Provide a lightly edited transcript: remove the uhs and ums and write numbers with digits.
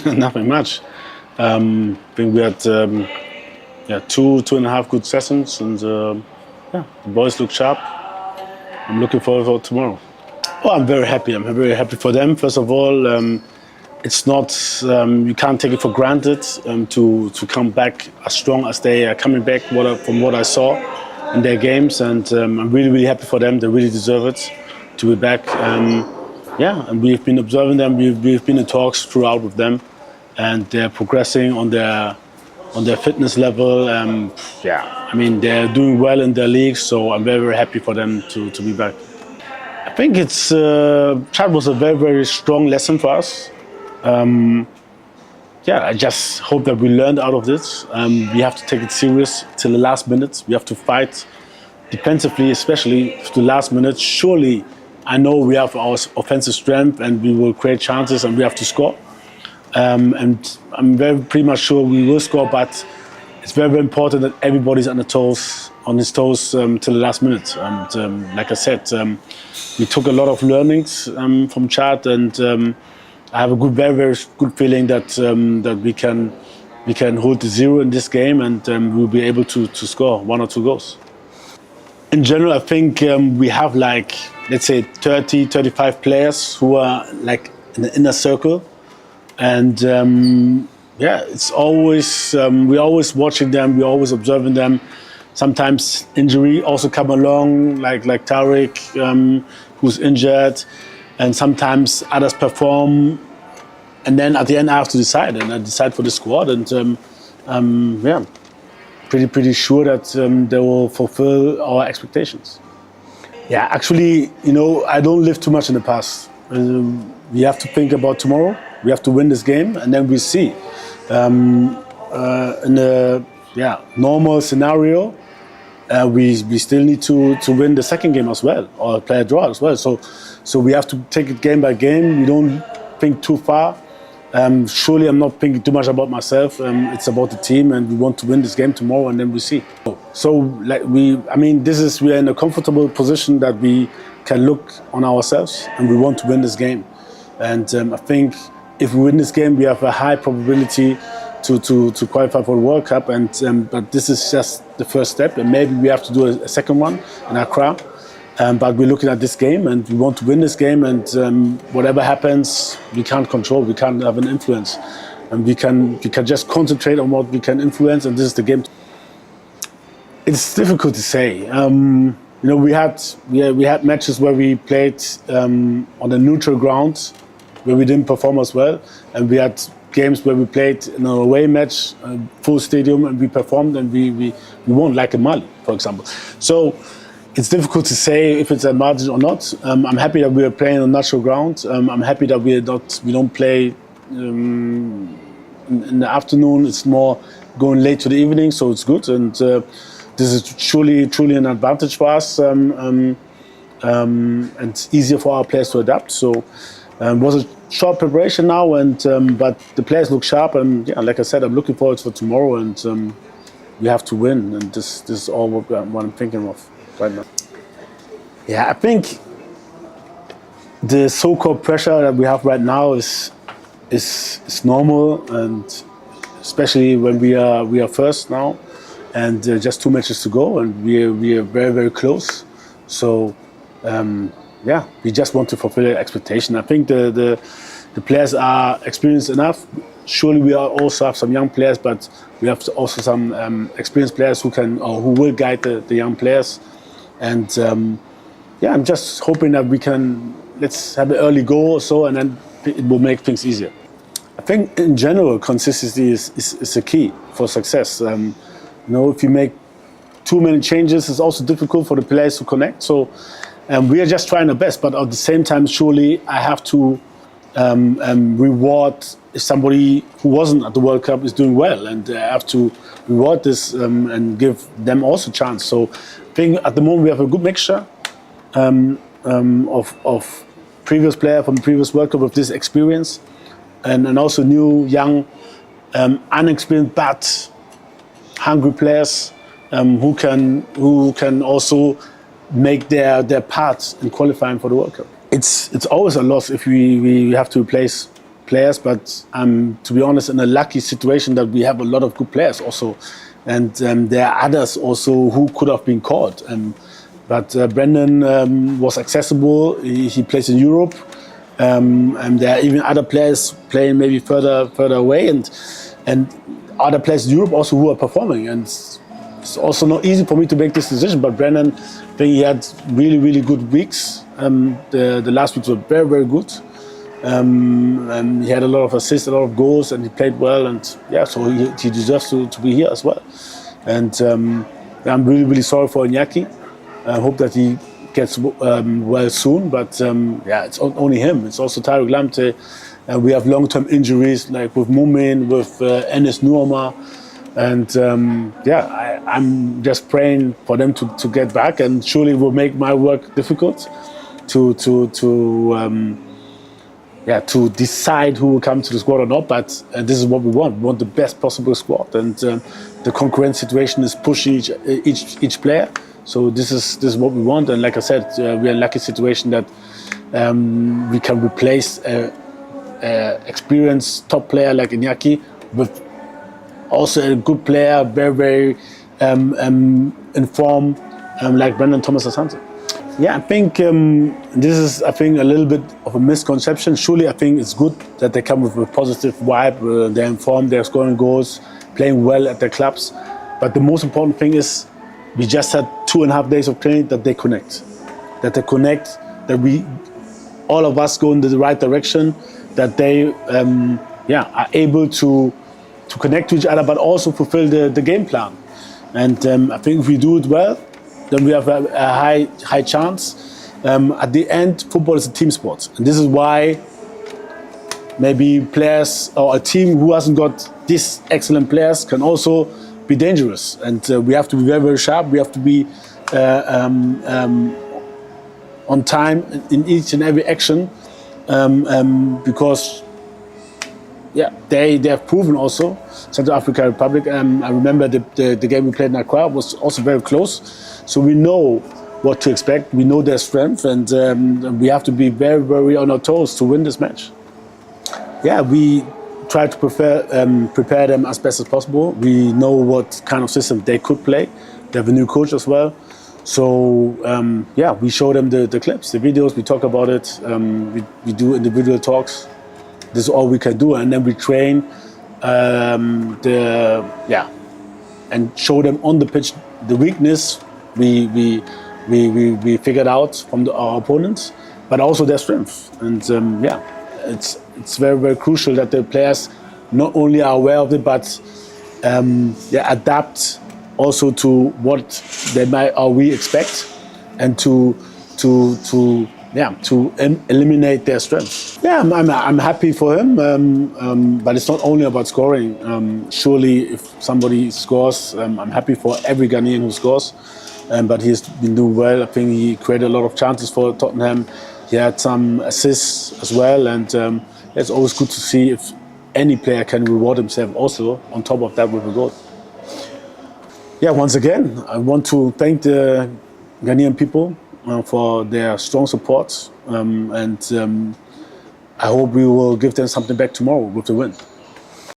Nothing much. I think we had 2.5 good sessions, and the boys look sharp. I'm looking forward for tomorrow. Oh, I'm very happy. I'm very happy for them. First of all, it's not you can't take it for granted to come back as strong as they are coming back. From what I saw in their games, and I'm really happy for them. They really deserve it to be back. And we've been observing them. We've been in talks throughout with them, and they're progressing on their fitness level. I mean they're doing well in their leagues, so I'm very happy for them to be back. I think Chad was a very strong lesson for us. I just hope that we learned out of this. We have to take it serious till the last minute. We have to fight defensively, especially to the last minute. Surely, I know we have our offensive strength and we will create chances and we have to score. And I'm pretty much sure we will score, but it's very important that everybody's on his toes till the last minute. And like I said, we took a lot of learnings from Chad, and I have a very good feeling that we can hold the zero in this game, and we'll be able to score 1 or 2 goals. In general, I think we have let's say 35 players who are like in the inner circle, and it's always we're always watching them, we're always observing them. Sometimes injury also come along, like Tariq, who's injured, and sometimes others perform, and then at the end I have to decide, and I decide for the squad, and pretty sure that they will fulfill our expectations. Yeah, actually, I don't live too much in the past. We have to think about tomorrow. We have to win this game, and then we see. In a normal scenario, we still need to win the second game as well, or play a draw as well. So we have to take it game by game. We don't think too far. Surely I'm not thinking too much about myself. It's about the team, and we want to win this game tomorrow, and then we see. So we're in a comfortable position that we can look on ourselves, and we want to win this game. And I think if we win this game, we have a high probability to qualify for the World Cup. But this is just the first step, and maybe we have to do a second one in Accra. But we're looking at this game, and we want to win this game. And whatever happens, we can't control. We can't have an influence, and we can just concentrate on what we can influence. And this is the game. It's difficult to say. We had matches where we played on a neutral ground, where we didn't perform as well, and we had games where we played in an away match, full stadium, and we performed, and we won, like in Mali, for example. So it's difficult to say if it's a margin or not. I'm happy that we are playing on natural ground. I'm happy that we don't play in the afternoon. It's more going late to the evening, so it's good. And this is truly an advantage for us, and it's easier for our players to adapt. So it was a short preparation now, but the players look sharp. And like I said, I'm looking forward for tomorrow, and we have to win. And this is all what I'm thinking of right now. Yeah, I think the so-called pressure that we have right now is normal, and especially when we are first now, and just 2 matches to go, and we are very close. So we just want to fulfill the expectation. I think the players are experienced enough. Surely we also have some young players, but we have also some experienced players who will guide the young players. And I'm just hoping that let's have an early goal or so, and then it will make things easier. I think in general, consistency is a key for success. If you make too many changes, it's also difficult for the players to connect. So we are just trying our best, but at the same time, surely I have to reward somebody who wasn't at the World Cup is doing well, and I have to reward this and give them also a chance. So I think at the moment we have a good mixture of previous player from the previous World Cup with this experience, and also new, young, unexperienced but hungry players who can also make their part in qualifying for the World Cup. It's always a loss if we have to replace players, but I'm, to be honest, in a lucky situation that we have a lot of good players also, and there are others also who could have been called. But Brendan was accessible. He plays in Europe, and there are even other players playing maybe further away, and other players in Europe also who are performing. And it's also not easy for me to make this decision. But Brendan, I think he had really good weeks. The last weeks were very good. And he had a lot of assists, a lot of goals, and he played well. And yeah, so he deserves to be here as well. And I'm really sorry for Iñaki. I hope that he gets well soon. But yeah, it's only him. It's also Tariq Lamptey. We have long-term injuries like with Mumin, with Enes Nuama. And yeah, I'm just praying for them to get back, and surely it will make my work difficult to decide who will come to the squad or not. But this is what we want. We want the best possible squad, and the concurrent situation is pushing each player. So this is what we want. And like I said, we are in a lucky situation that we can replace an experienced top player like Iñaki with also a good player, very informed, like Brendan Thomas Asante. Yeah, I think this is a little bit of a misconception. Surely, I think it's good that they come with a positive vibe. They're informed, they're scoring goals, playing well at their clubs. But the most important thing is we just had 2.5 days of training, that they connect. That we, all of us, go in the right direction, that they are able to connect to each other, but also fulfill the game plan. And I think if we do it well, then we have a high chance. At the end, football is a team sport. And this is why maybe players or a team who hasn't got these excellent players can also be dangerous. And we have to be very sharp. We have to be on time in each and every action, because they have proven also. Central African Republic, I remember the game we played in Accra was also very close. So we know what to expect. We know their strength, and we have to be very on our toes to win this match. Yeah, we try to prepare them as best as possible. We know what kind of system they could play. They have a new coach as well. So we show them the clips, the videos. We talk about it. We do individual talks. This is all we can do, and then we train and show them on the pitch the weakness we figured out from our opponents, but also their strength. And it's very crucial that the players not only are aware of it, but adapt also to what they might or we expect, and to eliminate their strengths. Yeah, I'm happy for him, but it's not only about scoring. Surely, if somebody scores, I'm happy for every Ghanaian who scores. But he's been doing well. I think he created a lot of chances for Tottenham. He had some assists as well, and it's always good to see if any player can reward himself also on top of that with a goal. Yeah, once again, I want to thank the Ghanaian people for their strong support, and I hope we will give them something back tomorrow with the win.